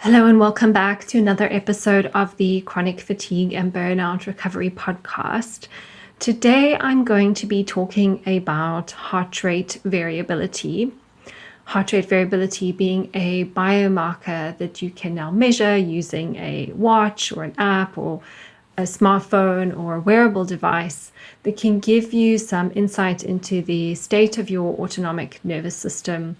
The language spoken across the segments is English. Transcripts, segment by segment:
Hello and welcome back to another episode of the Chronic Fatigue and Burnout Recovery Podcast. Today I'm going to be talking about heart rate variability. Heart rate variability being a biomarker that you can now measure using a watch or an app or a smartphone or a wearable device that can give you some insight into the state of your autonomic nervous system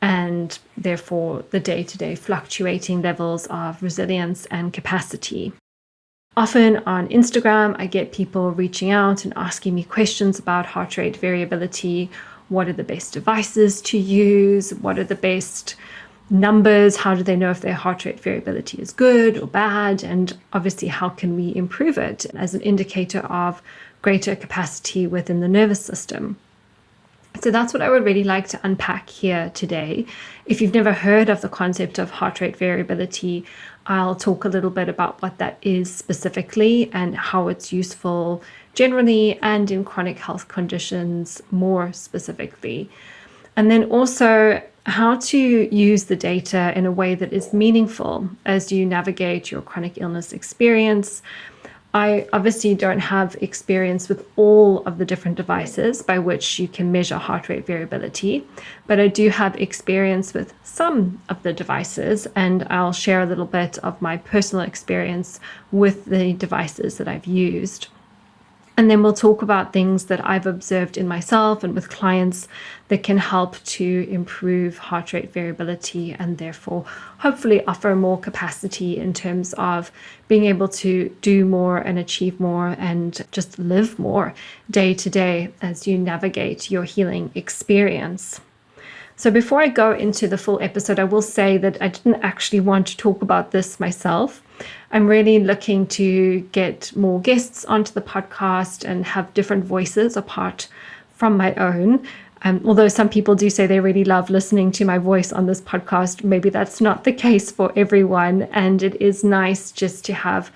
and therefore the day-to-day fluctuating levels of resilience and capacity. Often on Instagram, I get people reaching out and asking me questions about heart rate variability. What are the best devices to use? What are the best numbers? How do they know if their heart rate variability is good or bad? And obviously, how can we improve it as an indicator of greater capacity within the nervous system? So that's what I would really like to unpack here today. If you've never heard of the concept of heart rate variability, I'll talk a little bit about what that is specifically and how it's useful generally and in chronic health conditions more specifically. And then also how to use the data in a way that is meaningful as you navigate your chronic illness experience. I obviously don't have experience with all of the different devices by which you can measure heart rate variability, but I do have experience with some of the devices, and I'll share a little bit of my personal experience with the devices that I've used. And then we'll talk about things that I've observed in myself and with clients that can help to improve heart rate variability and therefore hopefully offer more capacity in terms of being able to do more and achieve more and just live more day to day as you navigate your healing experience. So before I go into the full episode, I will say that I didn't actually want to talk about this myself. I'm really looking to get more guests onto the podcast and have different voices apart from my own. Although some people do say they really love listening to my voice on this podcast, maybe that's not the case for everyone. And it is nice just to have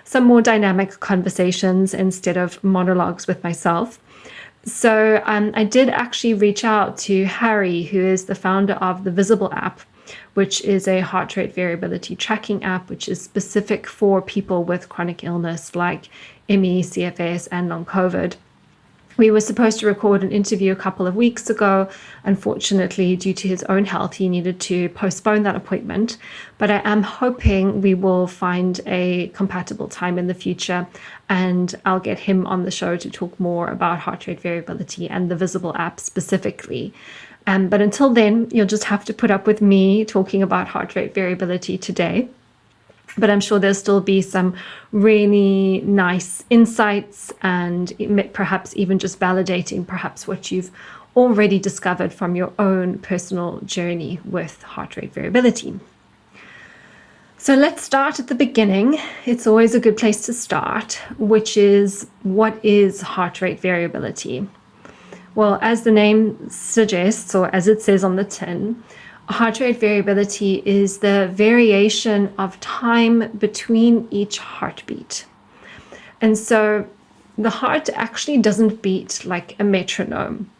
some more dynamic conversations instead of monologues with myself. So I did actually reach out to Harry, who is the founder of the Visible app, which is a heart rate variability tracking app, which is specific for people with chronic illness like ME, CFS, and long COVID. We were supposed to record an interview a couple of weeks ago. Unfortunately, due to his own health, he needed to postpone that appointment. But I am hoping we will find a compatible time in the future, and I'll get him on the show to talk more about heart rate variability and the Visible app specifically. But until then, you'll just have to put up with me talking about heart rate variability today. But I'm sure there'll still be some really nice insights and perhaps even just validating perhaps what you've already discovered from your own personal journey with heart rate variability. So let's start at the beginning. It's always a good place to start, which is, what is heart rate variability? Well, as the name suggests, or as it says on the tin, heart rate variability is the variation of time between each heartbeat. And so the heart actually doesn't beat like a metronome.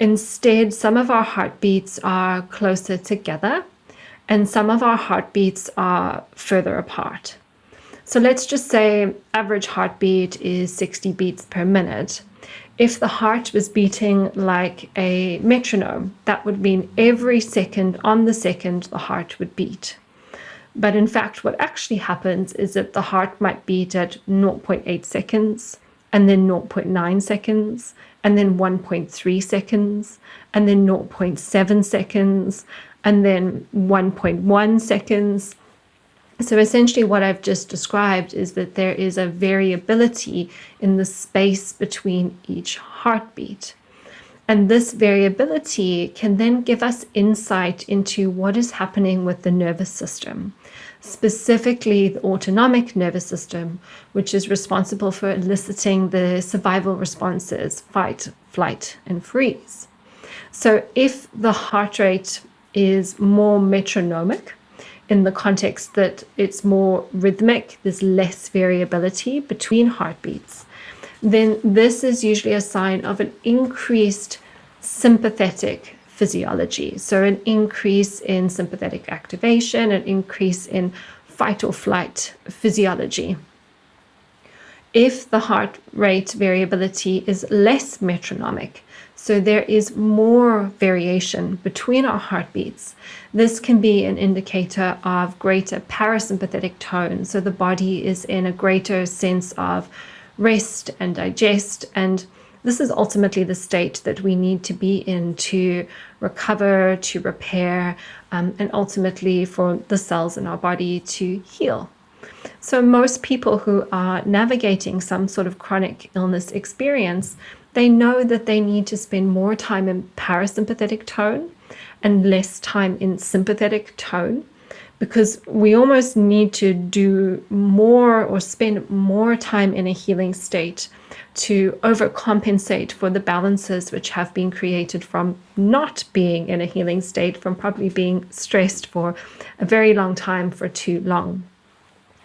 Instead, some of our heartbeats are closer together and some of our heartbeats are further apart. So let's just say average heartbeat is 60 beats per minute. If the heart was beating like a metronome, that would mean every second on the second the heart would beat. But in fact, what actually happens is that the heart might beat at 0.8 seconds, and then 0.9 seconds, and then 1.3 seconds, and then 0.7 seconds, and then 1.1 seconds. So essentially what I've just described is that there is a variability in the space between each heartbeat. And this variability can then give us insight into what is happening with the nervous system, specifically the autonomic nervous system, which is responsible for eliciting the survival responses, fight, flight, and freeze. So if the heart rate is more metronomic, in the context that it's more rhythmic, there's less variability between heartbeats, then this is usually a sign of an increased sympathetic physiology. So an increase in sympathetic activation, an increase in fight or flight physiology. If the heart rate variability is less metronomic, so there is more variation between our heartbeats, this can be an indicator of greater parasympathetic tone. So the body is in a greater sense of rest and digest, and this is ultimately the state that we need to be in to recover, to repair, and ultimately for the cells in our body to heal. So most people who are navigating some sort of chronic illness experience, they know that they need to spend more time in parasympathetic tone and less time in sympathetic tone, because we almost need to do more or spend more time in a healing state to overcompensate for the balances which have been created from not being in a healing state, from probably being stressed for a very long time for too long.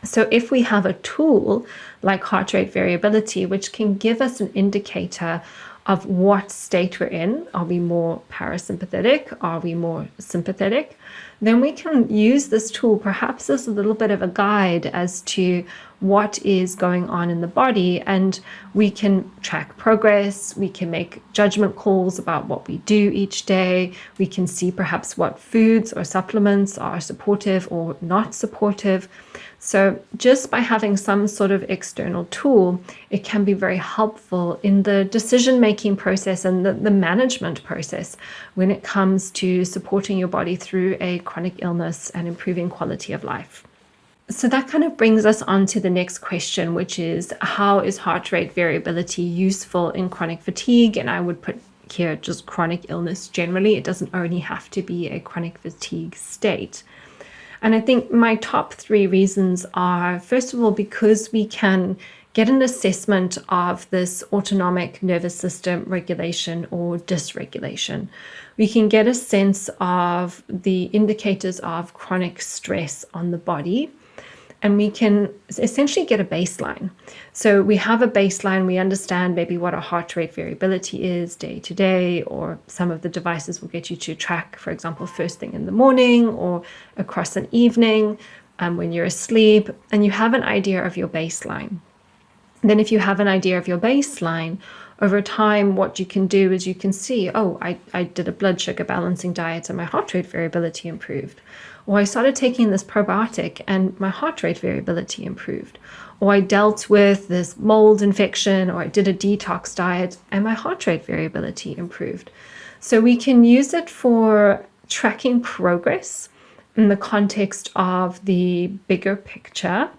So if we have a tool like heart rate variability, which can give us an indicator of what state we're in, are we more parasympathetic, are we more sympathetic, then we can use this tool perhaps as a little bit of a guide as to what is going on in the body, and we can track progress, we can make judgment calls about what we do each day, we can see perhaps what foods or supplements are supportive or not supportive. So just by having some sort of external tool, it can be very helpful in the decision-making process and the management process when it comes to supporting your body through a chronic illness and improving quality of life. So that kind of brings us on to the next question, which is, how is heart rate variability useful in chronic fatigue? And I would put here just chronic illness generally. It doesn't only have to be a chronic fatigue state. And I think my top 3 reasons are, first of all, because we can get an assessment of this autonomic nervous system regulation or dysregulation. We can get a sense of the indicators of chronic stress on the body, and we can essentially get a baseline. So we have a baseline, we understand maybe what our heart rate variability is day to day, or some of the devices will get you to track, for example, first thing in the morning or across an evening when you're asleep, and you have an idea of your baseline. Then if you have an idea of your baseline, over time, what you can do is you can see, oh, I did a blood sugar balancing diet and my heart rate variability improved. Or I started taking this probiotic and my heart rate variability improved. Or I dealt with this mold infection, or I did a detox diet and my heart rate variability improved. So we can use it for tracking progress in the context of the bigger picture,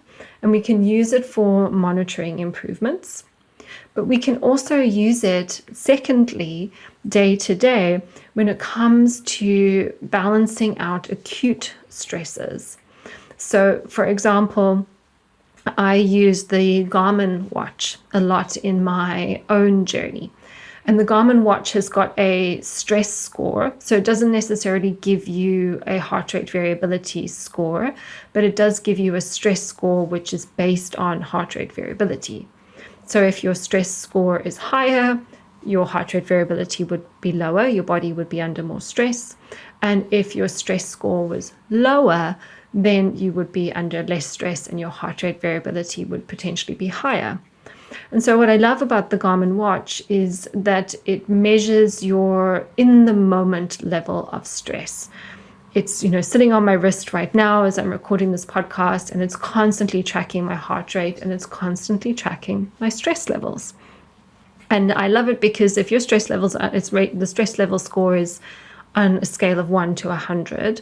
and we can use it for monitoring improvements. But we can also use it, secondly, day to day when it comes to balancing out acute stresses. So, for example, I use the Garmin watch a lot in my own journey. And the Garmin watch has got a stress score. So it doesn't necessarily give you a heart rate variability score, but it does give you a stress score which is based on heart rate variability. So if your stress score is higher, your heart rate variability would be lower, your body would be under more stress. And if your stress score was lower, then you would be under less stress and your heart rate variability would potentially be higher. And so what I love about the Garmin watch is that it measures your in the moment level of stress. It's, sitting on my wrist right now as I'm recording this podcast, and it's constantly tracking my heart rate and it's constantly tracking my stress levels. And I love it because if your stress levels are, the stress level score is on a scale of 1 to 100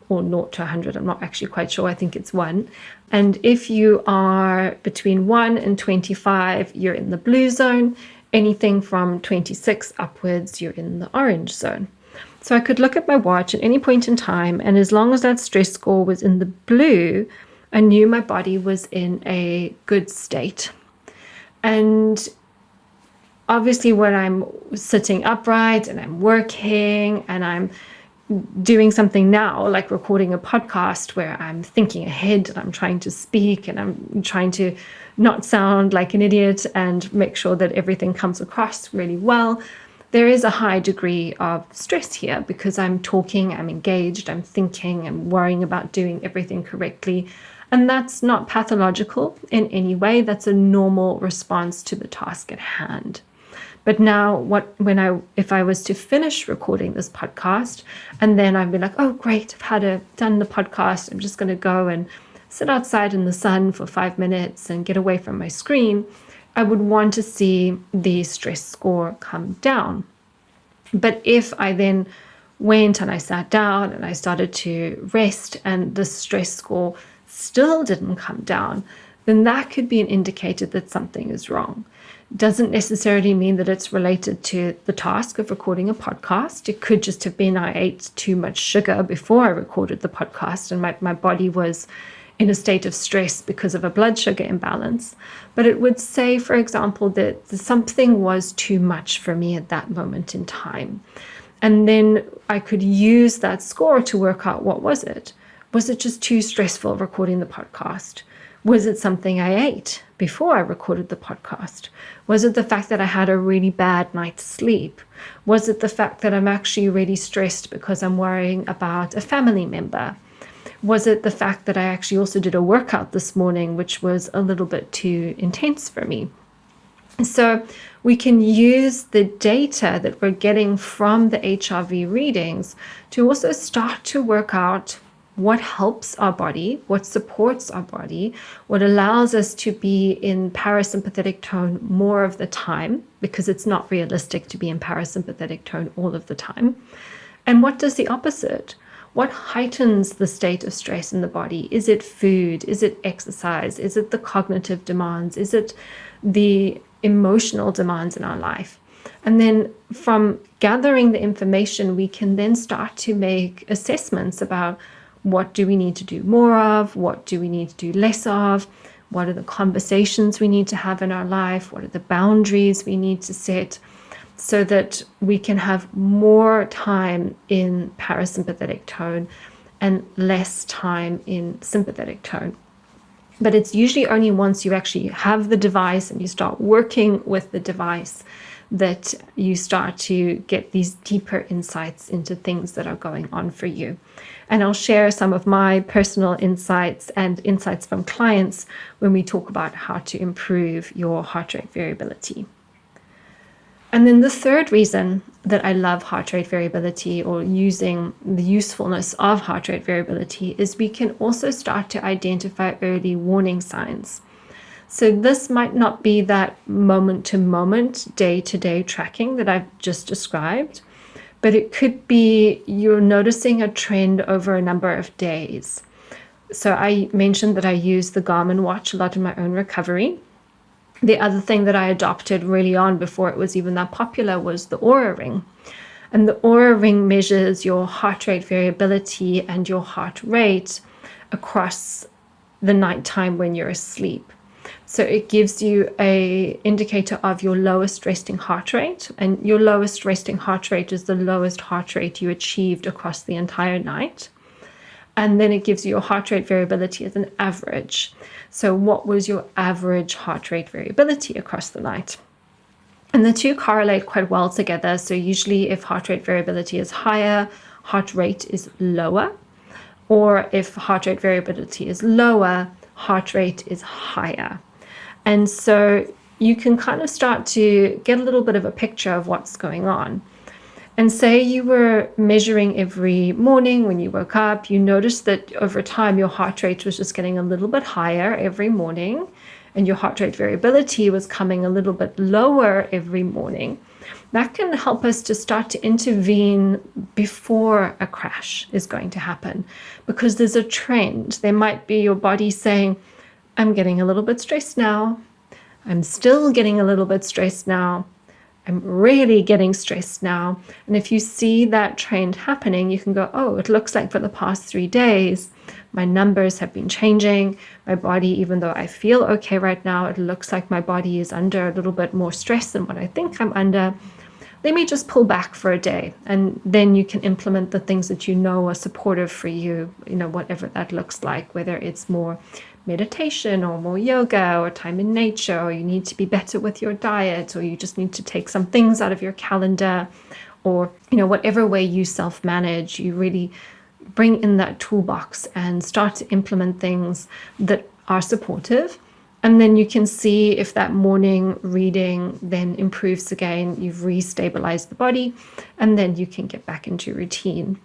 or 0 to 100. I'm not actually quite sure. I think it's 1. And if you are between 1 and 25, you're in the blue zone. Anything from 26 upwards, you're in the orange zone. So I could look at my watch at any point in time, and as long as that stress score was in the blue, I knew my body was in a good state. And obviously when I'm sitting upright and I'm working and I'm doing something now, like recording a podcast where I'm thinking ahead and I'm trying to speak and I'm trying to not sound like an idiot and make sure that everything comes across really well, there is a high degree of stress here because I'm talking, I'm engaged, I'm thinking, I'm worrying about doing everything correctly. And that's not pathological in any way. That's a normal response to the task at hand. But now if I was to finish recording this podcast and then I'd be like, oh, great, I've done the podcast. I'm just going to go and sit outside in the sun for 5 minutes and get away from my screen. I would want to see the stress score come down. But if I then went and I sat down and I started to rest and the stress score still didn't come down, then that could be an indicator that something is wrong. Doesn't necessarily mean that it's related to the task of recording a podcast. It could just have been I ate too much sugar before I recorded the podcast and my body was in a state of stress because of a blood sugar imbalance. But it would say, for example, that something was too much for me at that moment in time. And then I could use that score to work out, what was it? Was it just too stressful recording the podcast? Was it something I ate before I recorded the podcast? Was it the fact that I had a really bad night's sleep? Was it the fact that I'm actually really stressed because I'm worrying about a family member? Was it the fact that I actually also did a workout this morning, which was a little bit too intense for me? So we can use the data that we're getting from the HRV readings to also start to work out what helps our body, what supports our body, what allows us to be in parasympathetic tone more of the time, because it's not realistic to be in parasympathetic tone all of the time. And what does the opposite? What heightens the state of stress in the body? Is it food? Is it exercise? Is it the cognitive demands? Is it the emotional demands in our life? And then from gathering the information, we can then start to make assessments about what do we need to do more of? What do we need to do less of? What are the conversations we need to have in our life? What are the boundaries we need to set so that we can have more time in parasympathetic tone and less time in sympathetic tone? But it's usually only once you actually have the device and you start working with the device that you start to get these deeper insights into things that are going on for you. And I'll share some of my personal insights and insights from clients when we talk about how to improve your heart rate variability. And then the third reason that I love heart rate variability, or using the usefulness of heart rate variability, is we can also start to identify early warning signs. So this might not be that moment-to-moment, day-to-day tracking that I've just described, but it could be you're noticing a trend over a number of days. So I mentioned that I use the Garmin watch a lot in my own recovery. The other thing that I adopted really on before it was even that popular was the Oura Ring. And the Oura Ring measures your heart rate variability and your heart rate across the nighttime when you're asleep. So it gives you an indicator of your lowest resting heart rate, and your lowest resting heart rate is the lowest heart rate you achieved across the entire night. And then it gives you your heart rate variability as an average. So what was your average heart rate variability across the night? And the two correlate quite well together. So usually if heart rate variability is higher, heart rate is lower. Or if heart rate variability is lower, heart rate is higher. And so you can kind of start to get a little bit of a picture of what's going on. And say you were measuring every morning when you woke up, you noticed that over time your heart rate was just getting a little bit higher every morning, and your heart rate variability was coming a little bit lower every morning. That can help us to start to intervene before a crash is going to happen, because there's a trend. There might be your body saying, I'm getting a little bit stressed now. I'm still getting a little bit stressed now. I'm really getting stressed now. And if you see that trend happening, you can go, oh, it looks like for the past 3 days, my numbers have been changing. My body, even though I feel okay right now, it looks like my body is under a little bit more stress than what I think I'm under. let me just pull back for a day, and then you can implement the things that you know are supportive for you, whatever that looks like, whether it's more meditation or more yoga or time in nature, or you need to be better with your diet, or you just need to take some things out of your calendar, or whatever way you self-manage, you really bring in that toolbox and start to implement things that are supportive. And then you can see if that morning reading then improves again, you've restabilized the body, and then you can get back into routine.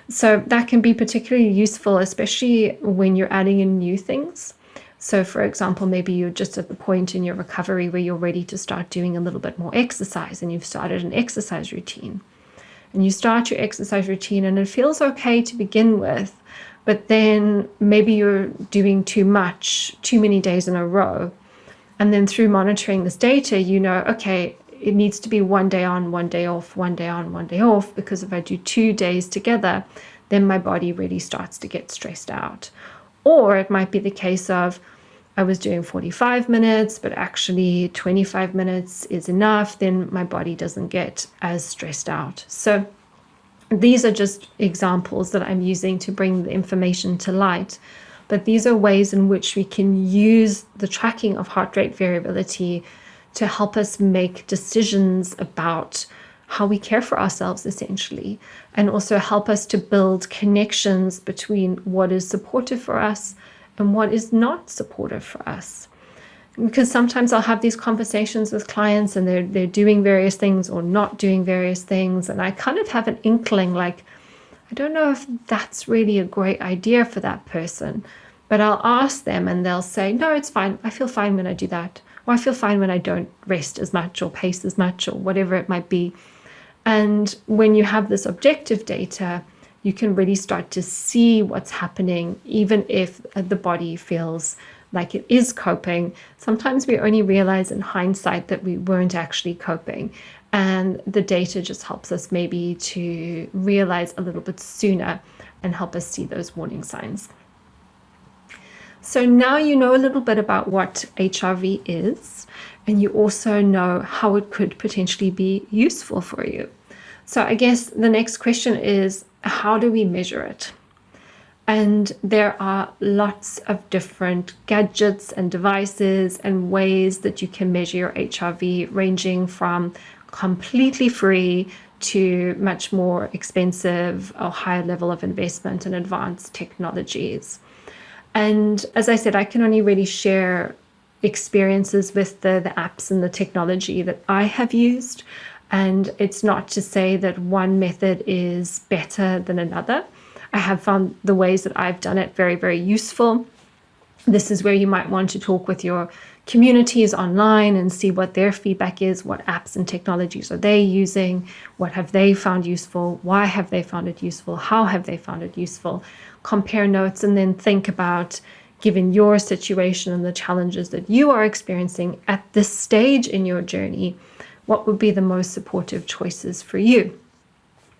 So that can be particularly useful, especially when you're adding in new things. So for example, maybe you're just at the point in your recovery where you're ready to start doing a little bit more exercise, and you've started an exercise routine. And you start your exercise routine and it feels okay to begin with, but then maybe you're doing too many days in a row. And then through monitoring this data, okay, it needs to be 1 day on, 1 day off, 1 day on, 1 day off, because if I do 2 days together, then my body really starts to get stressed out. Or it might be the case of, I was doing 45 minutes, but actually 25 minutes is enough, then my body doesn't get as stressed out. So these are just examples that I'm using to bring the information to light. But these are ways in which we can use the tracking of heart rate variability to help us make decisions about how we care for ourselves, essentially, and also help us to build connections between what is supportive for us and what is not supportive for us. Because sometimes I'll have these conversations with clients and they're doing various things or not doing various things, and I kind of have an inkling like, I don't know if that's really a great idea for that person. But I'll ask them and they'll say, no, it's fine. I feel fine when I do that. Or I feel fine when I don't rest as much or pace as much or whatever it might be. And when you have this objective data, you can really start to see what's happening, even if the body feels like it is coping. Sometimes we only realize in hindsight that we weren't actually coping. And the data just helps us maybe to realize a little bit sooner and help us see those warning signs. So now you know a little bit about what HRV is, and you also know how it could potentially be useful for you. So I guess the next question is, how do we measure it? And there are lots of different gadgets and devices and ways that you can measure your HRV, ranging from completely free to much more expensive or higher level of investment in advanced technologies. And as I said, I can only really share experiences with the apps and the technology that I have used. And it's not to say that one method is better than another. I have found the ways that I've done it very, very useful. This is where you might want to talk with your communities online and see what their feedback is, what apps and technologies are they using, what have they found useful, why have they found it useful, how have they found it useful. Compare notes and then think about, given your situation and the challenges that you are experiencing at this stage in your journey, what would be the most supportive choices for you.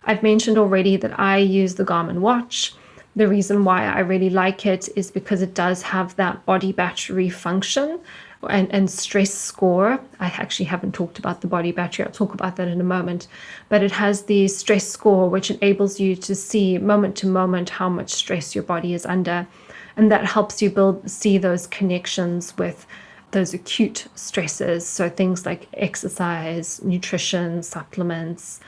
I've mentioned already that I use the Garmin watch. The reason why I really like it is because it does have that body battery function and stress score. I actually haven't talked about the body battery. I'll talk about that in a moment. But it has the stress score, which enables you to see moment to moment how much stress your body is under. And that helps you see those connections with those acute stresses. So things like exercise, nutrition, supplements,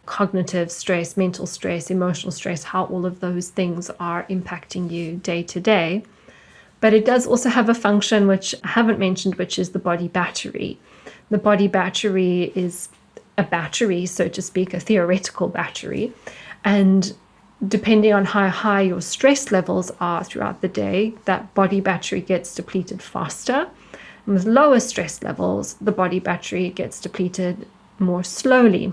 cognitive stress, mental stress, emotional stress, how all of those things are impacting you day to day. But it does also have a function which I haven't mentioned, which is the body battery. The body battery is a battery, so to speak, a theoretical battery. And depending on how high your stress levels are throughout the day, that body battery gets depleted faster. And with lower stress levels, the body battery gets depleted more slowly.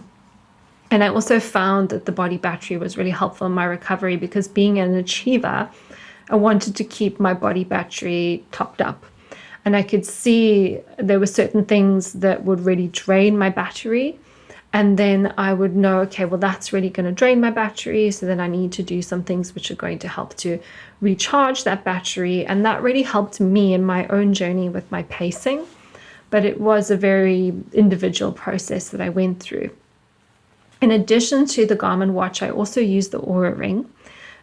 And I also found that the body battery was really helpful in my recovery because being an achiever, I wanted to keep my body battery topped up. And I could see there were certain things that would really drain my battery. And then I would know, okay, well, that's really going to drain my battery. So then I need to do some things which are going to help to recharge that battery. And that really helped me in my own journey with my pacing. But it was a very individual process that I went through. In addition to the Garmin watch, I also use the Oura ring.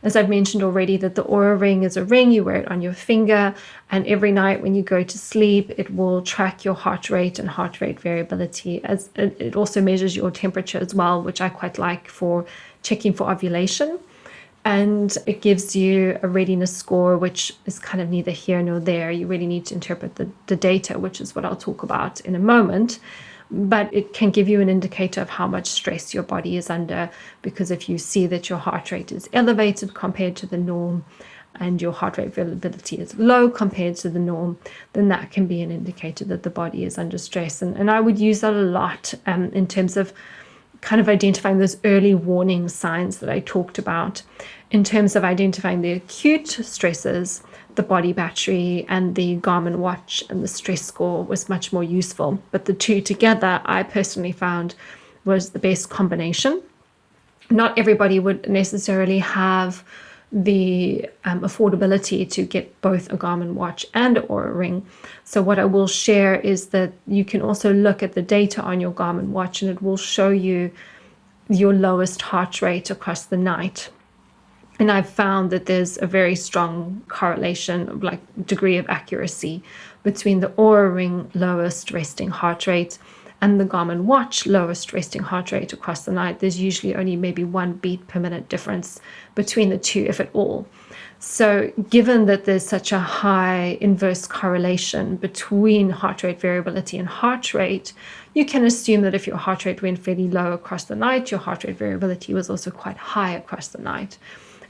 As I've mentioned already, that the Oura ring is a ring, you wear it on your finger, and every night when you go to sleep, it will track your heart rate and heart rate variability. As it also measures your temperature as well, which I quite like for checking for ovulation. And it gives you a readiness score, which is kind of neither here nor there. You really need to interpret the data, which is what I'll talk about in a moment. But it can give you an indicator of how much stress your body is under, because if you see that your heart rate is elevated compared to the norm and your heart rate variability is low compared to the norm, then that can be an indicator that the body is under stress. And I would use that a lot in terms of kind of identifying those early warning signs that I talked about. In terms of identifying the acute stresses, the body battery and the Garmin watch and the stress score was much more useful. But the two together, I personally found, was the best combination. Not everybody would necessarily have the affordability to get both a Garmin watch and an Oura ring. So what I will share is that you can also look at the data on your Garmin watch, and it will show you your lowest heart rate across the night. And I've found that there's a very strong correlation, like degree of accuracy, between the Oura ring lowest resting heart rate and the Garmin watch lowest resting heart rate across the night. There's usually only maybe 1 beat per minute difference between the two, if at all. So given that there's such a high inverse correlation between heart rate variability and heart rate, you can assume that if your heart rate went fairly low across the night, your heart rate variability was also quite high across the night.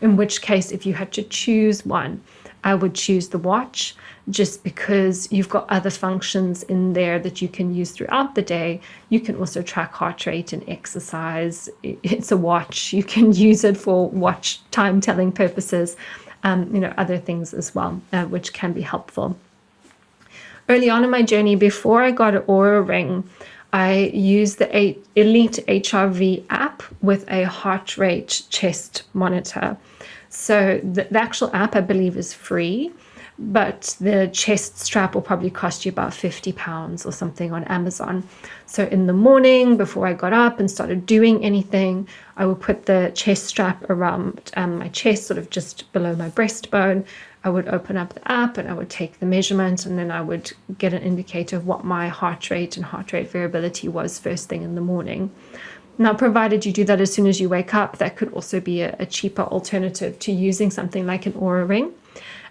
In which case, if you had to choose one, I would choose the watch, just because you've got other functions in there that you can use throughout the day. You can also track heart rate and exercise. It's a watch. You can use it for watch time telling purposes, other things as well, which can be helpful. Early on in my journey, before I got an Oura ring, I used the Elite HRV app with a heart rate chest monitor. So the actual app, I believe, is free, but the chest strap will probably cost you about £50 or something on Amazon. So in the morning, before I got up and started doing anything, I would put the chest strap around my chest, sort of just below my breastbone. I would open up the app and I would take the measurement, and then I would get an indicator of what my heart rate and heart rate variability was first thing in the morning. Now, provided you do that as soon as you wake up, that could also be a cheaper alternative to using something like an Oura ring.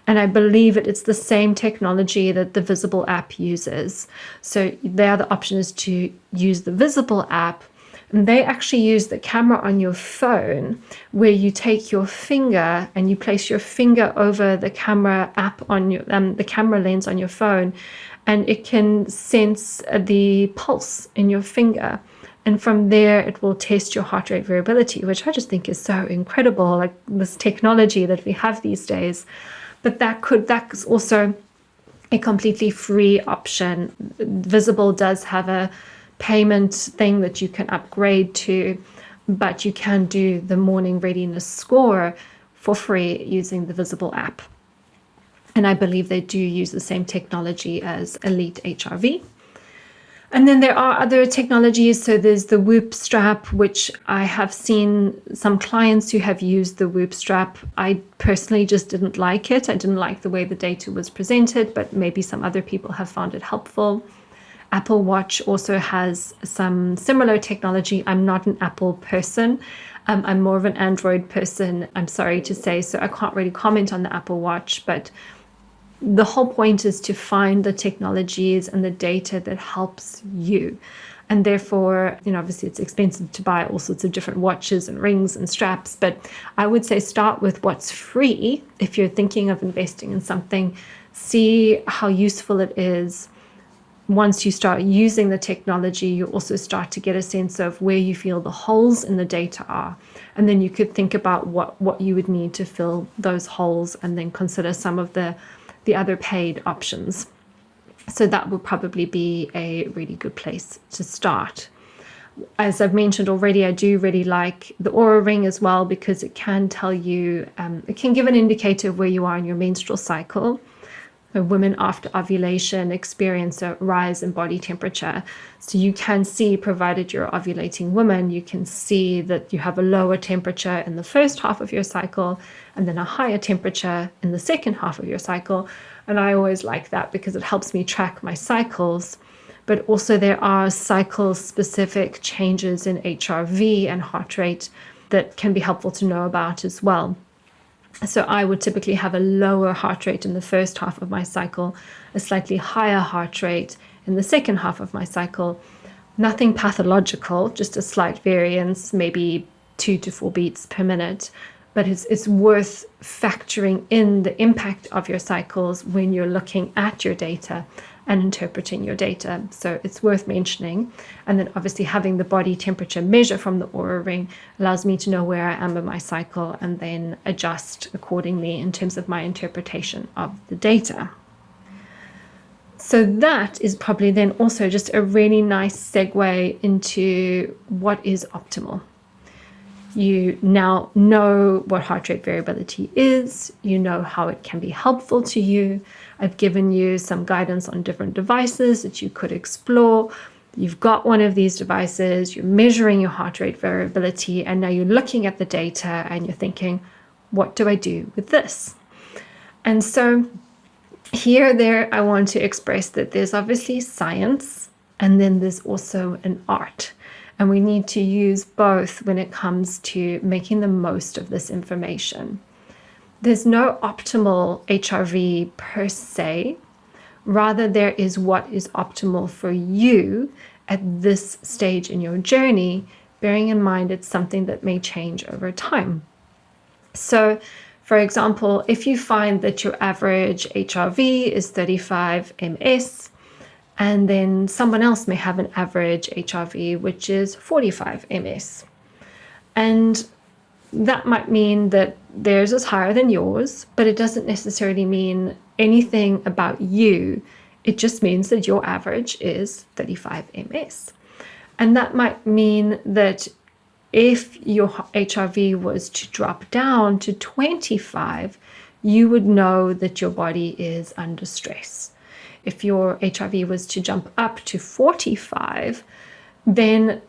And I believe it's the same technology that the Visible app uses. So the other option is to use the Visible app. And they actually use the camera on your phone, where you take your finger and you place your finger over the camera app on your the camera lens on your phone, and it can sense the pulse in your finger. And from there, it will test your heart rate variability, which I just think is so incredible, like this technology that we have these days. But that's also a completely free option. Visible does have a payment thing that you can upgrade to, but you can do the morning readiness score for free using the Visible app. And I believe they do use the same technology as Elite HRV. And then there are other technologies. So there's the Whoop strap, which I have seen some clients who have used the Whoop strap. I personally just didn't like it. I didn't like the way the data was presented, but maybe some other people have found it helpful. Apple Watch also has some similar technology. I'm not an Apple person. I'm more of an Android person, I'm sorry to say, so I can't really comment on the Apple Watch, but the whole point is to find the technologies and the data that helps you. And therefore, obviously it's expensive to buy all sorts of different watches and rings and straps, but I would say start with what's free. If you're thinking of investing in something, see how useful it is. Once you start using the technology, you also start to get a sense of where you feel the holes in the data are. And then you could think about what you would need to fill those holes, and then consider some of the other paid options. So that would probably be a really good place to start. As I've mentioned already, I do really like the Oura ring as well, because it can tell you, it can give an indicator of where you are in your menstrual cycle. Women after ovulation experience a rise in body temperature. So you can see, provided you're an ovulating woman, you can see that you have a lower temperature in the first half of your cycle and then a higher temperature in the second half of your cycle. And I always like that because it helps me track my cycles. But also there are cycle-specific changes in HRV and heart rate that can be helpful to know about as well. So I would typically have a lower heart rate in the first half of my cycle, a slightly higher heart rate in the second half of my cycle. Nothing pathological, just a slight variance, maybe 2 to 4 beats per minute. But it's worth factoring in the impact of your cycles when you're looking at your data and interpreting your data. So it's worth mentioning. And then obviously having the body temperature measure from the Oura Ring allows me to know where I am in my cycle and then adjust accordingly in terms of my interpretation of the data. So that is probably then also just a really nice segue into what is optimal. You now know what heart rate variability is. You know how it can be helpful to you. I've given you some guidance on different devices that you could explore. You've got one of these devices, you're measuring your heart rate variability, and now you're looking at the data and you're thinking, what do I do with this? And so there, I want to express that there's obviously science and then there's also an art. And we need to use both when it comes to making the most of this information. There's no optimal HRV per se. Rather, there is what is optimal for you at this stage in your journey, bearing in mind it's something that may change over time. So, for example, if you find that your average HRV is 35 ms, and then someone else may have an average HRV which is 45 ms. And that might mean that theirs is higher than yours, but it doesn't necessarily mean anything about you. It just means that your average is 35 ms. And that might mean that if your HRV was to drop down to 25, you would know that your body is under stress. If your HRV was to jump up to 45, then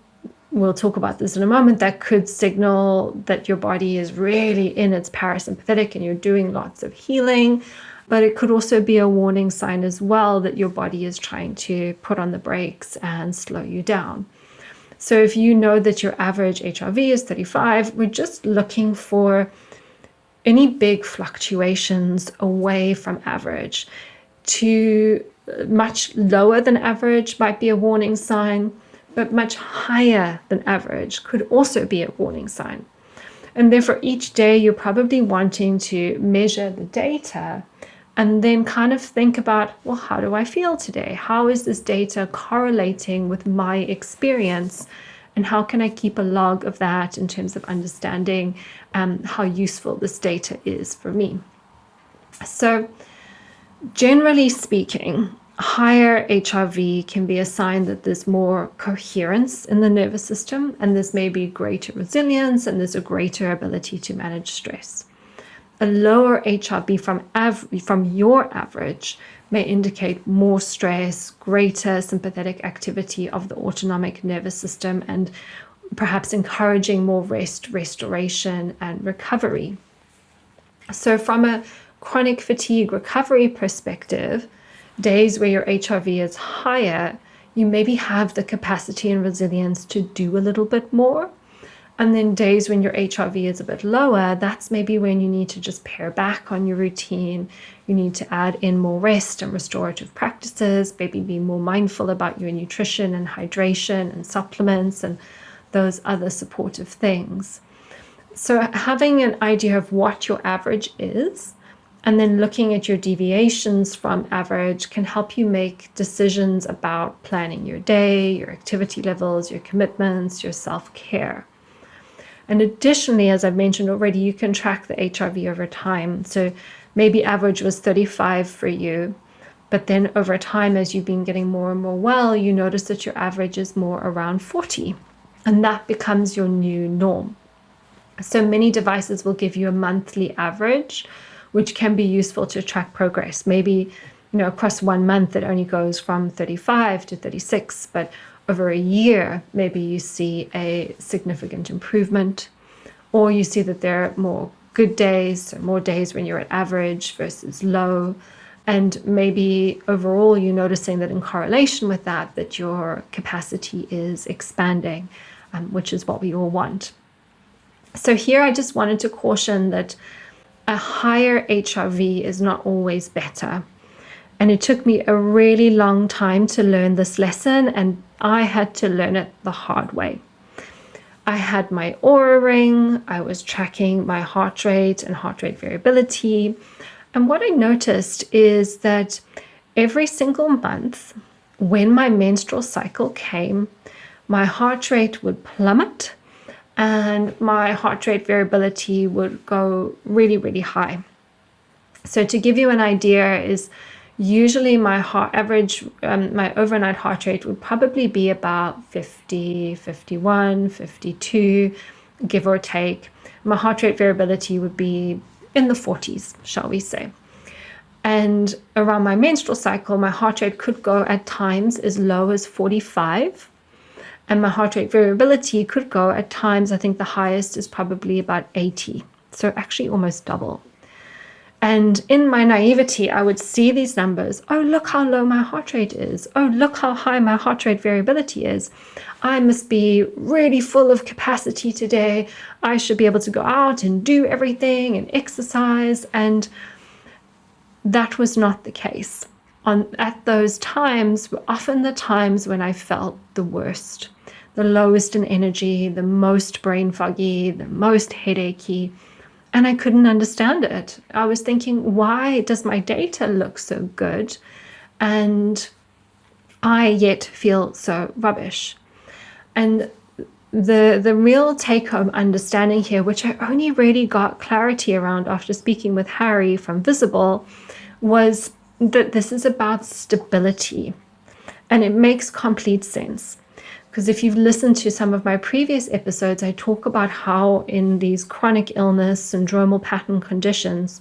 we'll talk about this in a moment, that could signal that your body is really in its parasympathetic and you're doing lots of healing. But it could also be a warning sign as well that your body is trying to put on the brakes and slow you down. So if you know that your average HRV is 35, we're just looking for any big fluctuations away from average. To much lower than average might be a warning sign, but much higher than average could also be a warning sign. And therefore, each day you're probably wanting to measure the data and then kind of think about, well, how do I feel today? How is this data correlating with my experience? And how can I keep a log of that in terms of understanding how useful this data is for me? So generally speaking, higher HRV can be a sign that there's more coherence in the nervous system, and there's maybe greater resilience, and there's a greater ability to manage stress. A lower HRV from your average may indicate more stress, greater sympathetic activity of the autonomic nervous system, and perhaps encouraging more rest, restoration, and recovery. So from a chronic fatigue recovery perspective, days where your HRV is higher, you maybe have the capacity and resilience to do a little bit more. And then days when your HRV is a bit lower, that's maybe when you need to just pare back on your routine. You need to add in more rest and restorative practices, maybe be more mindful about your nutrition and hydration and supplements and those other supportive things. So having an idea of what your average is, and then looking at your deviations from average can help you make decisions about planning your day, your activity levels, your commitments, your self-care. And additionally, as I've mentioned already, you can track the HRV over time. So maybe average was 35 for you, but then over time, as you've been getting more and more well, you notice that your average is more around 40, and that becomes your new norm. So many devices will give you a monthly average, which can be useful to track progress. Maybe across 1 month, it only goes from 35 to 36, but over a year, maybe you see a significant improvement, or you see that there are more good days, so more days when you're at average versus low. And maybe overall you're noticing that in correlation with that, that your capacity is expanding, which is what we all want. So here I just wanted to caution that a higher HRV is not always better. And it took me a really long time to learn this lesson, and I had to learn it the hard way. I had my Oura ring, I was tracking my heart rate and heart rate variability. And what I noticed is that every single month, when my menstrual cycle came, my heart rate would plummet and my heart rate variability would go really, really high. So to give you an idea is usually my my overnight heart rate would probably be about 50, 51, 52, give or take. My heart rate variability would be in the 40s, shall we say. And around my menstrual cycle, my heart rate could go at times as low as 45. And my heart rate variability could go at times, I think the highest is probably about 80. So actually almost double. And in my naivety, I would see these numbers. Oh, look how low my heart rate is. Oh, look how high my heart rate variability is. I must be really full of capacity today. I should be able to go out and do everything and exercise. And that was not the case. At those times were often the times when I felt the worst, the lowest in energy, the most brain foggy, the most headachy. And I couldn't understand it. I was thinking, why does my data look so good and I yet feel so rubbish? And the real take-home understanding here, which I only really got clarity around after speaking with Harry from Visible, was that this is about stability. And it makes complete sense. Because if you've listened to some of my previous episodes, I talk about how in these chronic illness, syndromal pattern conditions,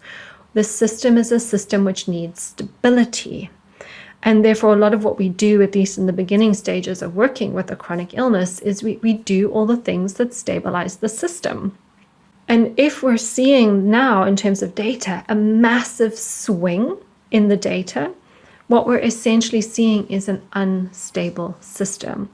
the system is a system which needs stability. And therefore, a lot of what we do, at least in the beginning stages of working with a chronic illness, is we do all the things that stabilize the system. And if we're seeing now, in terms of data, a massive swing in the data, what we're essentially seeing is an unstable system.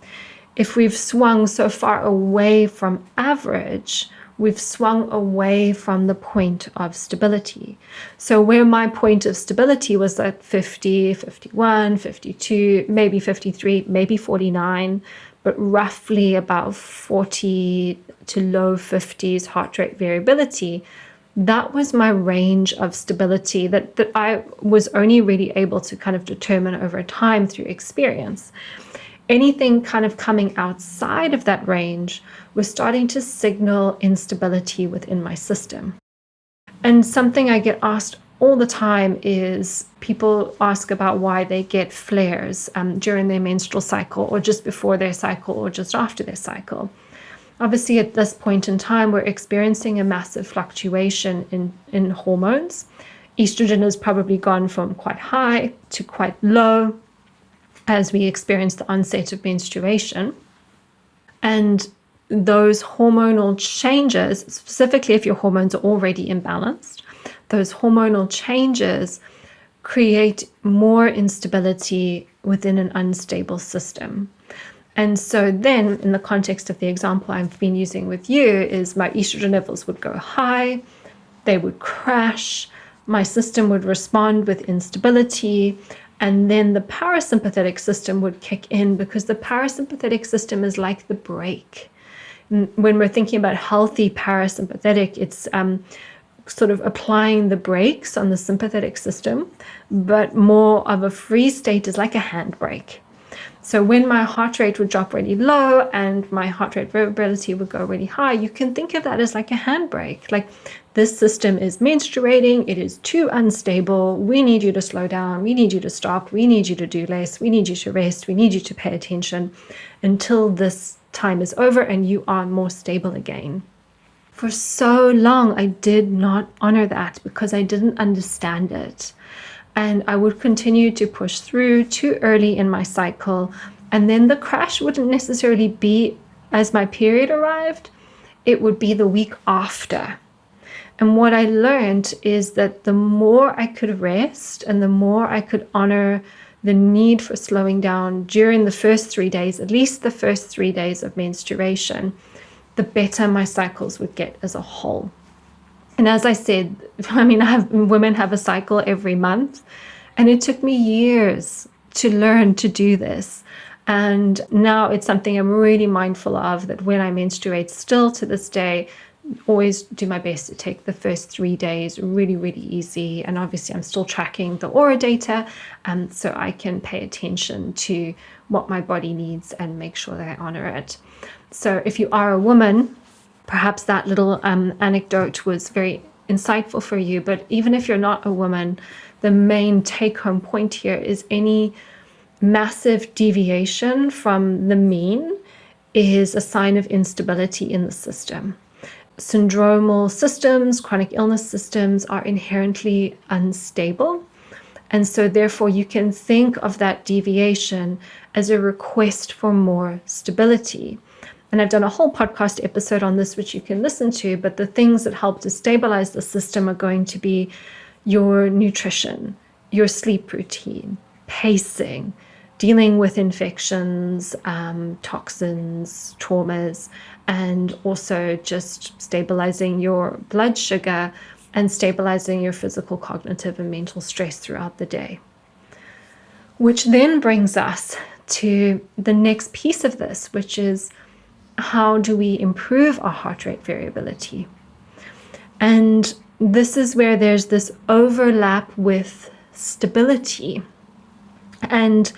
If we've swung so far away from average, we've swung away from the point of stability. So where my point of stability was at 50, 51, 52, maybe 53, maybe 49, but roughly about 40 to low 50s heart rate variability, that was my range of stability that I was only really able to kind of determine over time through experience. Anything kind of coming outside of that range was starting to signal instability within my system. And something I get asked all the time is people ask about why they get flares during their menstrual cycle, or just before their cycle, or just after their cycle. Obviously, at this point in time, we're experiencing a massive fluctuation in hormones. Estrogen has probably gone from quite high to quite low as we experience the onset of menstruation. And those hormonal changes, specifically if your hormones are already imbalanced, those hormonal changes create more instability within an unstable system. And so then, in the context of the example I've been using with you, is my estrogen levels would go high, they would crash, my system would respond with instability, and then the parasympathetic system would kick in, because the parasympathetic system is like the brake. When we're thinking about healthy parasympathetic, it's sort of applying the brakes on the sympathetic system, but more of a free state is like a handbrake. So when my heart rate would drop really low and my heart rate variability would go really high, you can think of that as like a handbrake. Like, this system is menstruating, it is too unstable, we need you to slow down, we need you to stop, we need you to do less, we need you to rest, we need you to pay attention until this time is over and you are more stable again. For so long, I did not honor that because I didn't understand it. And I would continue to push through too early in my cycle. And then the crash wouldn't necessarily be as my period arrived, it would be the week after. And what I learned is that the more I could rest and the more I could honor the need for slowing down during the first 3 days, at least the first 3 days of menstruation, the better my cycles would get as a whole. And as I said, women have a cycle every month, and it took me years to learn to do this. And now it's something I'm really mindful of, that when I menstruate, still to this day, always do my best to take the first 3 days really, really easy. And obviously I'm still tracking the aura data, so I can pay attention to what my body needs and make sure that I honor it. So if you are a woman, perhaps that little anecdote was very insightful for you. But even if you're not a woman, the main take-home point here is any massive deviation from the mean is a sign of instability in the system. Syndromal systems, chronic illness systems are inherently unstable. And so therefore you can think of that deviation as a request for more stability. And I've done a whole podcast episode on this, which you can listen to, but the things that help to stabilize the system are going to be your nutrition, your sleep routine, pacing, dealing with infections, toxins, traumas, and also just stabilizing your blood sugar and stabilizing your physical, cognitive, and mental stress throughout the day. Which then brings us to the next piece of this, which is how do we improve our heart rate variability? And this is where there's this overlap with stability. And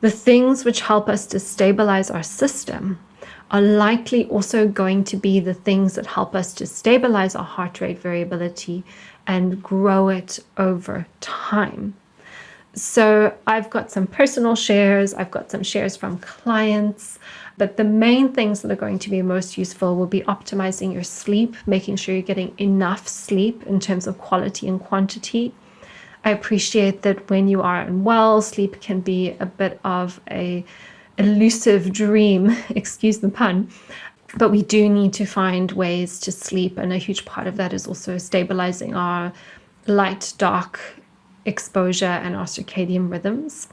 the things which help us to stabilize our system are likely also going to be the things that help us to stabilize our heart rate variability and grow it over time. So I've got some personal shares, I've got some shares from clients, but the main things that are going to be most useful will be optimizing your sleep, making sure you're getting enough sleep in terms of quality and quantity. I appreciate that when you are unwell, sleep can be a bit of a elusive dream, excuse the pun, but we do need to find ways to sleep. And a huge part of that is also stabilizing our light-dark exposure and our circadian rhythms.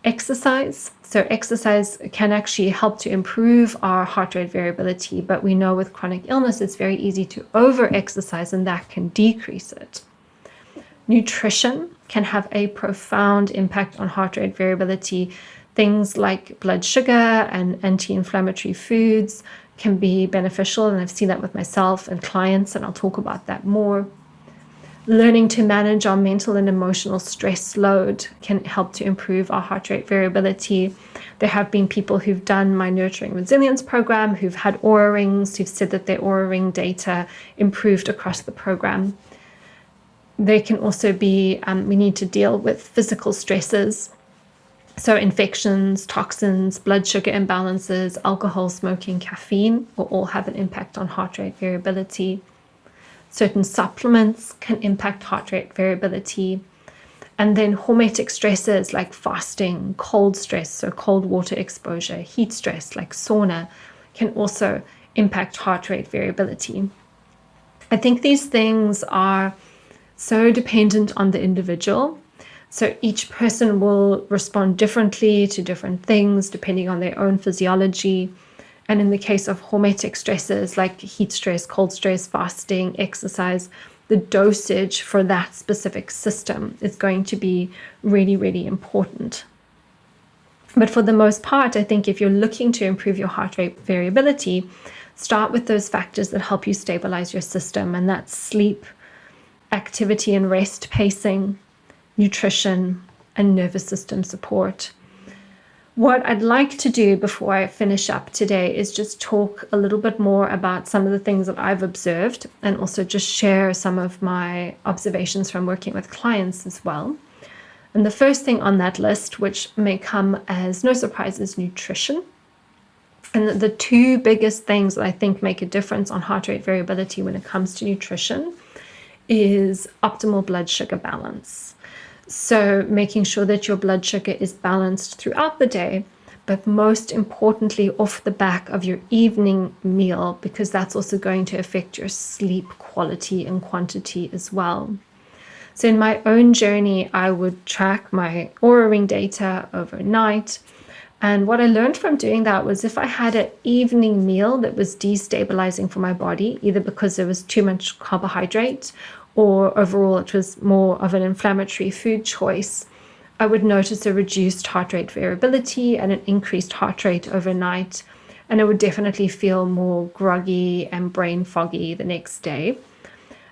Exercise. So exercise can actually help to improve our heart rate variability, but we know with chronic illness, it's very easy to over-exercise and that can decrease it. Nutrition can have a profound impact on heart rate variability. Things like blood sugar and anti-inflammatory foods can be beneficial, and I've seen that with myself and clients, and I'll talk about that more. Learning to manage our mental and emotional stress load can help to improve our heart rate variability. There have been people who've done my Nurturing Resilience program, who've had Oura rings, who've said that their Oura ring data improved across the program. There can also be, we need to deal with physical stresses. So infections, toxins, blood sugar imbalances, alcohol, smoking, caffeine will all have an impact on heart rate variability. Certain supplements can impact heart rate variability. And then hormetic stresses like fasting, cold stress, so cold water exposure, heat stress like sauna can also impact heart rate variability. I think these things are so dependent on the individual. So each person will respond differently to different things depending on their own physiology. And in the case of hormetic stresses like heat stress, cold stress, fasting, exercise, the dosage for that specific system is going to be really, really important. But for the most part, I think if you're looking to improve your heart rate variability, start with those factors that help you stabilize your system, and that's sleep, activity and rest pacing, nutrition, and nervous system support. What I'd like to do before I finish up today is just talk a little bit more about some of the things that I've observed, and also just share some of my observations from working with clients as well. And the first thing on that list, which may come as no surprise, is nutrition. And the two biggest things that I think make a difference on heart rate variability when it comes to nutrition is optimal blood sugar balance. So making sure that your blood sugar is balanced throughout the day, but most importantly, off the back of your evening meal, because that's also going to affect your sleep quality and quantity as well. So in my own journey, I would track my Oura Ring data overnight. And what I learned from doing that was if I had an evening meal that was destabilizing for my body, either because there was too much carbohydrate or overall it was more of an inflammatory food choice, I would notice a reduced heart rate variability and an increased heart rate overnight. And I would definitely feel more groggy and brain foggy the next day.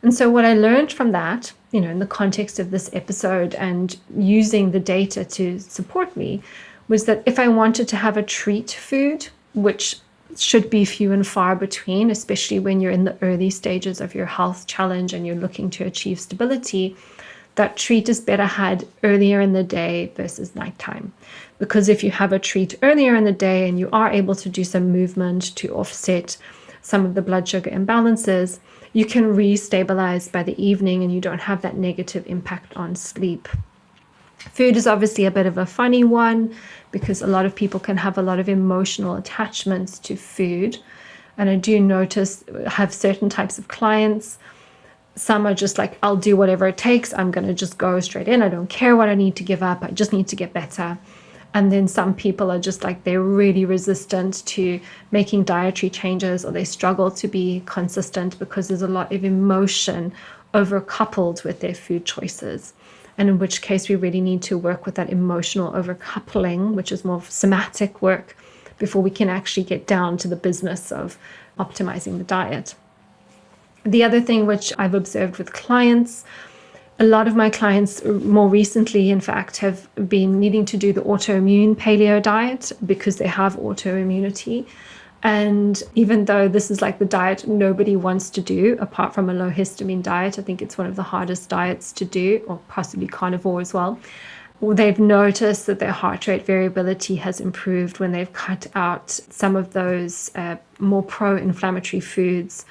And so what I learned from that, in the context of this episode and using the data to support me, was that if I wanted to have a treat food, which should be few and far between, especially when you're in the early stages of your health challenge and you're looking to achieve stability, that treat is better had earlier in the day versus nighttime. Because if you have a treat earlier in the day and you are able to do some movement to offset some of the blood sugar imbalances, you can restabilize by the evening and you don't have that negative impact on sleep. Food is obviously a bit of a funny one because a lot of people can have a lot of emotional attachments to food. And I do notice, have certain types of clients. Some are just like, I'll do whatever it takes. I'm going to just go straight in. I don't care what I need to give up. I just need to get better. And then some people are just like, they're really resistant to making dietary changes, or they struggle to be consistent because there's a lot of emotion overcoupled with their food choices. And in which case we really need to work with that emotional overcoupling, which is more somatic work, before we can actually get down to the business of optimizing the diet. The other thing which I've observed with clients, a lot of my clients more recently, in fact, have been needing to do the autoimmune paleo diet because they have autoimmunity. And even though this is like the diet nobody wants to do, apart from a low histamine diet, I think it's one of the hardest diets to do, or possibly carnivore as well. They've noticed that their heart rate variability has improved when they've cut out some of those more pro-inflammatory foods.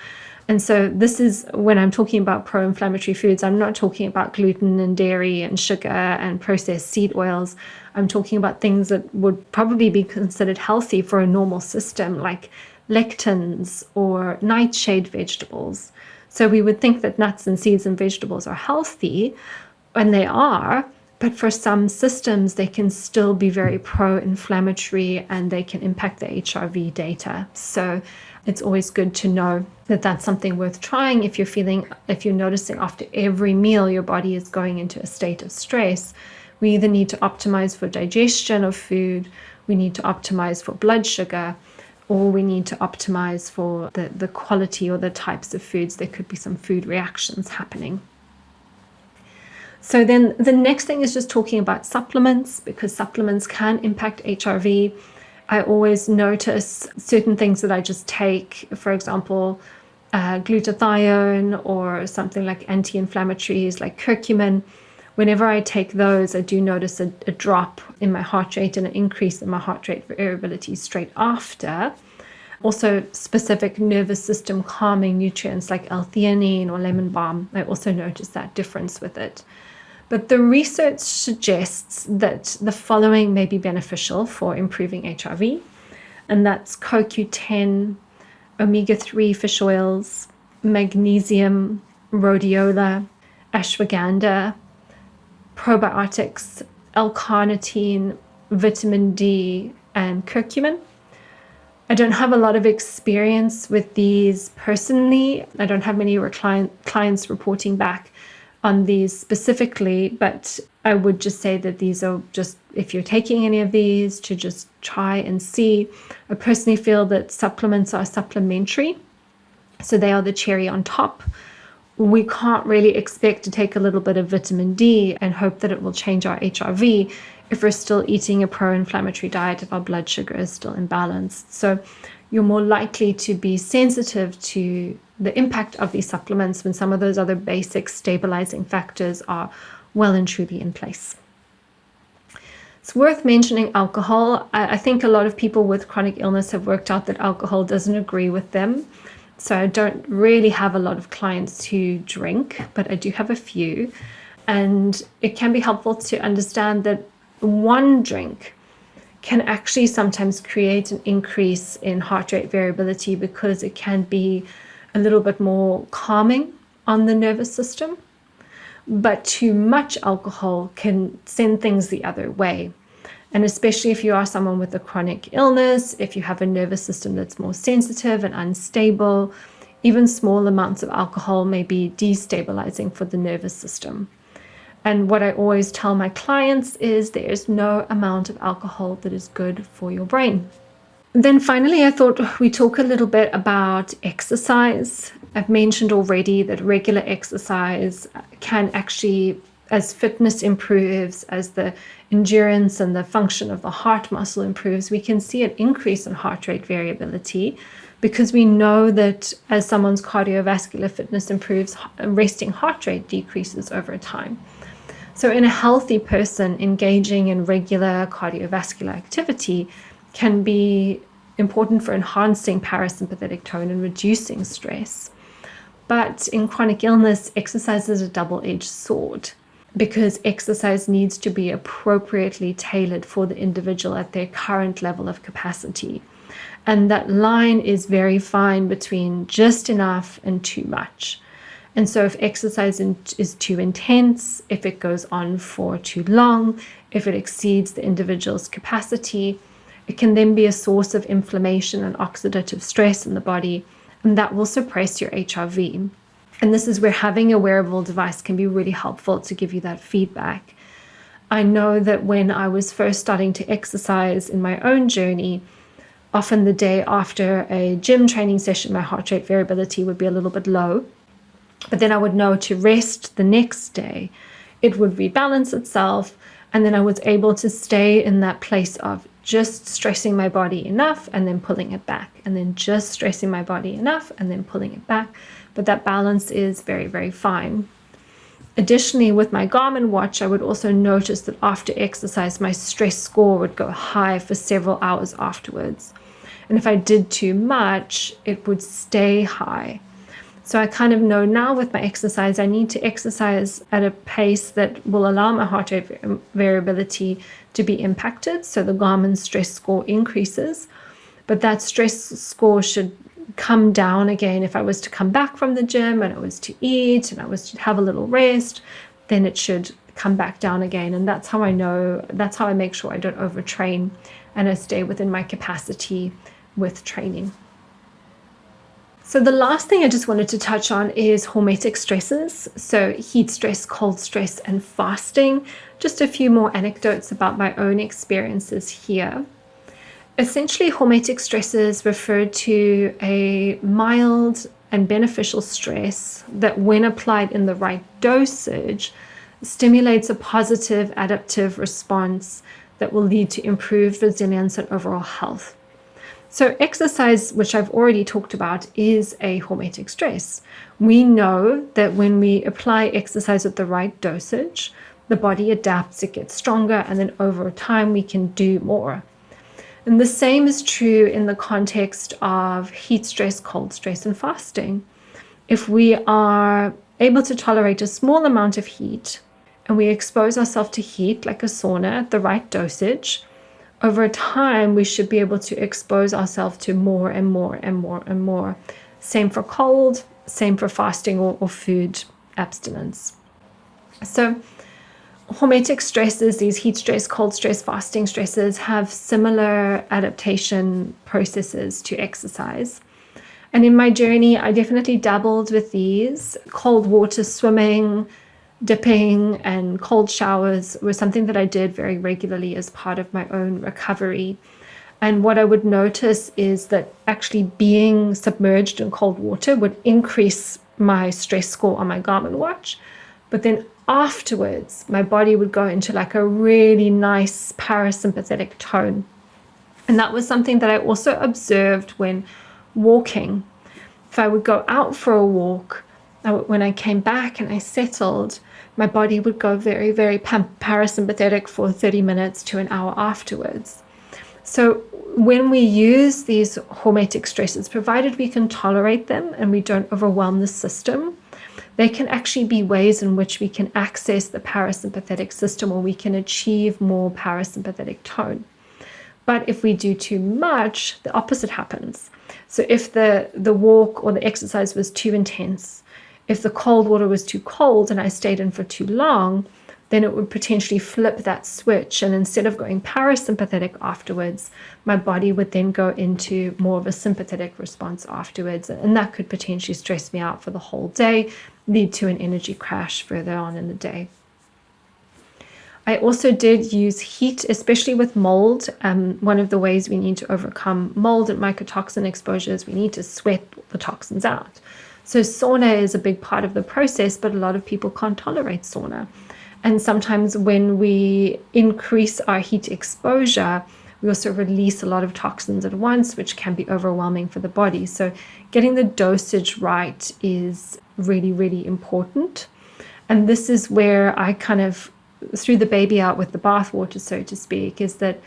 And so this is, when I'm talking about pro-inflammatory foods, I'm not talking about gluten and dairy and sugar and processed seed oils. I'm talking about things that would probably be considered healthy for a normal system, like lectins or nightshade vegetables. So we would think that nuts and seeds and vegetables are healthy, and they are, but for some systems, they can still be very pro-inflammatory and they can impact the HRV data. So it's always good to know that that's something worth trying if you're noticing after every meal your body is going into a state of stress. We either need to optimize for digestion of food, we need to optimize for blood sugar, or we need to optimize for the quality or the types of foods. There could be some food reactions happening. So then the next thing is just talking about supplements, because supplements can impact HRV. I always notice certain things that I just take, for example, glutathione or something like anti-inflammatories like curcumin. Whenever I take those, I do notice a drop in my heart rate and an increase in my heart rate variability straight after. Also, specific nervous system calming nutrients like L-theanine or lemon balm, I also notice that difference with it. But the research suggests that the following may be beneficial for improving HRV, and that's CoQ10, omega-3 fish oils, magnesium, rhodiola, ashwagandha, probiotics, L-carnitine, vitamin D, and curcumin. I don't have a lot of experience with these personally. I don't have many clients reporting back on these specifically, but I would just say that these are just, if you're taking any of these, to just try and see. I personally feel that supplements are supplementary, so they are the cherry on top. We can't really expect to take a little bit of vitamin D and hope that it will change our HRV if we're still eating a pro-inflammatory diet, if our blood sugar is still imbalanced. So you're more likely to be sensitive to the impact of these supplements when some of those other basic stabilizing factors are well and truly in place. It's worth mentioning alcohol. I think a lot of people with chronic illness have worked out that alcohol doesn't agree with them. So I don't really have a lot of clients who drink, but I do have a few. And it can be helpful to understand that one drink can actually sometimes create an increase in heart rate variability because it can be a little bit more calming on the nervous system. But too much alcohol can send things the other way. And especially if you are someone with a chronic illness, if you have a nervous system that's more sensitive and unstable, even small amounts of alcohol may be destabilizing for the nervous system. And what I always tell my clients is there is no amount of alcohol that is good for your brain. Then finally, I thought we talk a little bit about exercise. I've mentioned already that regular exercise can actually, as fitness improves, as the endurance and the function of the heart muscle improves, we can see an increase in heart rate variability because we know that as someone's cardiovascular fitness improves, resting heart rate decreases over time. So in a healthy person, engaging in regular cardiovascular activity can be important for enhancing parasympathetic tone and reducing stress. But in chronic illness, exercise is a double-edged sword because exercise needs to be appropriately tailored for the individual at their current level of capacity. And that line is very fine between just enough and too much. And so if exercise is too intense, if it goes on for too long, if it exceeds the individual's capacity, it can then be a source of inflammation and oxidative stress in the body, and that will suppress your HRV. And this is where having a wearable device can be really helpful to give you that feedback. I know that when I was first starting to exercise in my own journey, often the day after a gym training session, my heart rate variability would be a little bit low. But then I would know to rest the next day. It would rebalance itself. And then I was able to stay in that place of just stressing my body enough and then pulling it back. And then just stressing my body enough and then pulling it back. But that balance is very, very fine. Additionally, with my Garmin watch, I would also notice that after exercise, my stress score would go high for several hours afterwards. And if I did too much, it would stay high. So I kind of know now with my exercise, I need to exercise at a pace that will allow my heart rate variability to be impacted. So the Garmin stress score increases, but that stress score should come down again. If I was to come back from the gym and I was to eat and I was to have a little rest, then it should come back down again. And that's how I know, that's how I make sure I don't overtrain and I stay within my capacity with training. So the last thing I just wanted to touch on is hormetic stresses. So heat stress, cold stress, and fasting. Just a few more anecdotes about my own experiences here. Essentially, hormetic stresses refer to a mild and beneficial stress that, when applied in the right dosage, stimulates a positive adaptive response that will lead to improved resilience and overall health. So exercise, which I've already talked about, is a hormetic stress. We know that when we apply exercise at the right dosage, the body adapts, it gets stronger, and then over time we can do more. And the same is true in the context of heat stress, cold stress, and fasting. If we are able to tolerate a small amount of heat and we expose ourselves to heat like a sauna at the right dosage, over time, we should be able to expose ourselves to more and more and more and more. Same for cold, same for fasting or food abstinence. So hormetic stresses, these heat stress, cold stress, fasting stresses, have similar adaptation processes to exercise. And in my journey, I definitely dabbled with these. Cold water swimming, dipping, and cold showers was something that I did very regularly as part of my own recovery. And what I would notice is that actually being submerged in cold water would increase my stress score on my Garmin watch. But then afterwards, my body would go into like a really nice parasympathetic tone. And that was something that I also observed when walking. If I would go out for a walk, when I came back and I settled, my body would go very, very parasympathetic for 30 minutes to an hour afterwards. So when we use these hormetic stresses, provided we can tolerate them and we don't overwhelm the system, they can actually be ways in which we can access the parasympathetic system, or we can achieve more parasympathetic tone. But if we do too much, the opposite happens. So if the walk or the exercise was too intense, if the cold water was too cold and I stayed in for too long, then it would potentially flip that switch. And instead of going parasympathetic afterwards, my body would then go into more of a sympathetic response afterwards. And that could potentially stress me out for the whole day, lead to an energy crash further on in the day. I also did use heat, especially with mold. One of the ways we need to overcome mold and mycotoxin exposure is we need to sweat the toxins out. So sauna is a big part of the process, but a lot of people can't tolerate sauna. And sometimes when we increase our heat exposure, we also release a lot of toxins at once, which can be overwhelming for the body. So getting the dosage right is really, really important. And this is where I kind of threw the baby out with the bathwater, so to speak, is that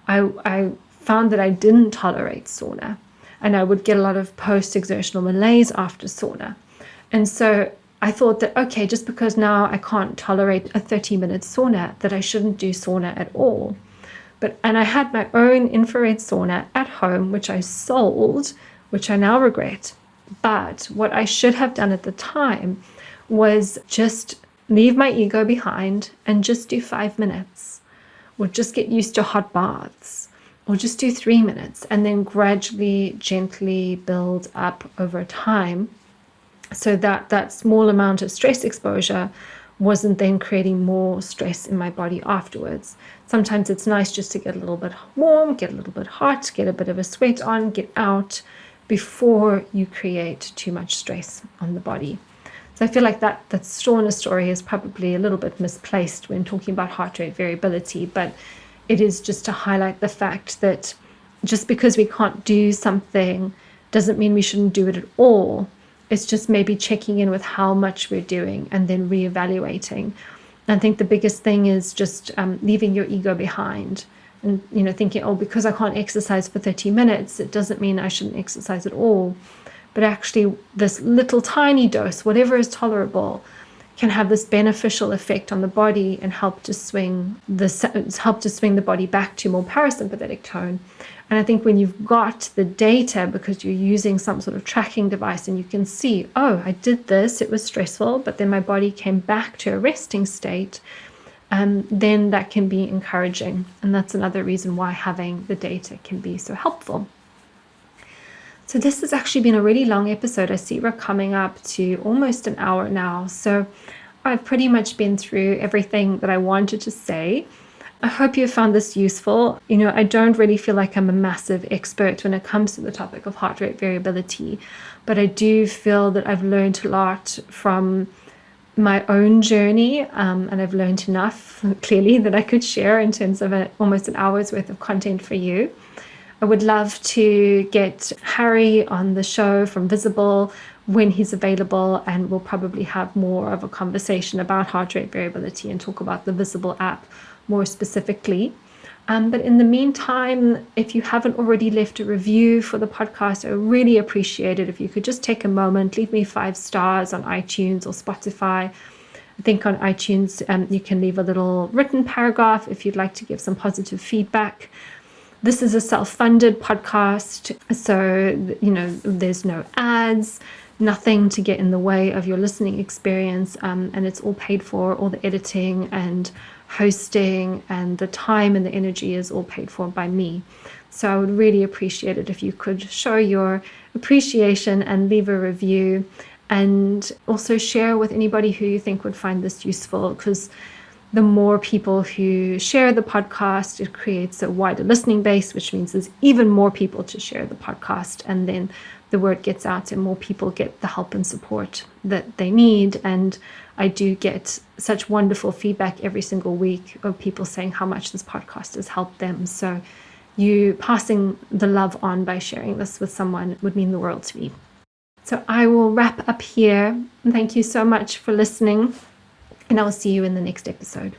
I found that I didn't tolerate sauna, and I would get a lot of post-exertional malaise after sauna. And so I thought that, okay, just because now I can't tolerate a 30-minute sauna, that I shouldn't do sauna at all. And I had my own infrared sauna at home, which I sold, which I now regret. But what I should have done at the time was just leave my ego behind and just do 5 minutes, or just get used to hot baths, or just do 3 minutes, and then gradually, gently build up over time, so that small amount of stress exposure wasn't then creating more stress in my body afterwards. Sometimes it's nice just to get a little bit warm, get a little bit hot, get a bit of a sweat on, get out before you create too much stress on the body. So I feel like that sauna story is probably a little bit misplaced when talking about heart rate variability, but it is just to highlight the fact that just because we can't do something doesn't mean we shouldn't do it at all. It's just maybe checking in with how much we're doing and then reevaluating. I think the biggest thing is just leaving your ego behind and thinking, oh, because I can't exercise for 30 minutes, it doesn't mean I shouldn't exercise at all. But actually, this little tiny dose, whatever is tolerable, can have this beneficial effect on the body and help to swing the body back to more parasympathetic tone. And I think when you've got the data, because you're using some sort of tracking device and you can see, oh, I did this, it was stressful, but then my body came back to a resting state, then that can be encouraging. And that's another reason why having the data can be so helpful. So this has actually been a really long episode. I see we're coming up to almost an hour now. So I've pretty much been through everything that I wanted to say. I hope you found this useful. I don't really feel like I'm a massive expert when it comes to the topic of heart rate variability, but I do feel that I've learned a lot from my own journey, and I've learned enough clearly that I could share in terms of almost an hour's worth of content for you. I would love to get Harry on the show from Visible when he's available, and we'll probably have more of a conversation about heart rate variability and talk about the Visible app more specifically. But in the meantime, if you haven't already left a review for the podcast, I really appreciate it if you could just take a moment, leave me 5 stars on iTunes or Spotify. I think on iTunes, you can leave a little written paragraph if you'd like to give some positive feedback. This is a self-funded podcast, so there's no ads, nothing to get in the way of your listening experience, and it's all paid for. All the editing and hosting and the time and the energy is all paid for by me. So I would really appreciate it if you could show your appreciation and leave a review, and also share with anybody who you think would find this useful, because the more people who share the podcast, it creates a wider listening base, which means there's even more people to share the podcast. And then the word gets out and more people get the help and support that they need. And I do get such wonderful feedback every single week of people saying how much this podcast has helped them. So you passing the love on by sharing this with someone would mean the world to me. So I will wrap up here. Thank you so much for listening, and I'll see you in the next episode.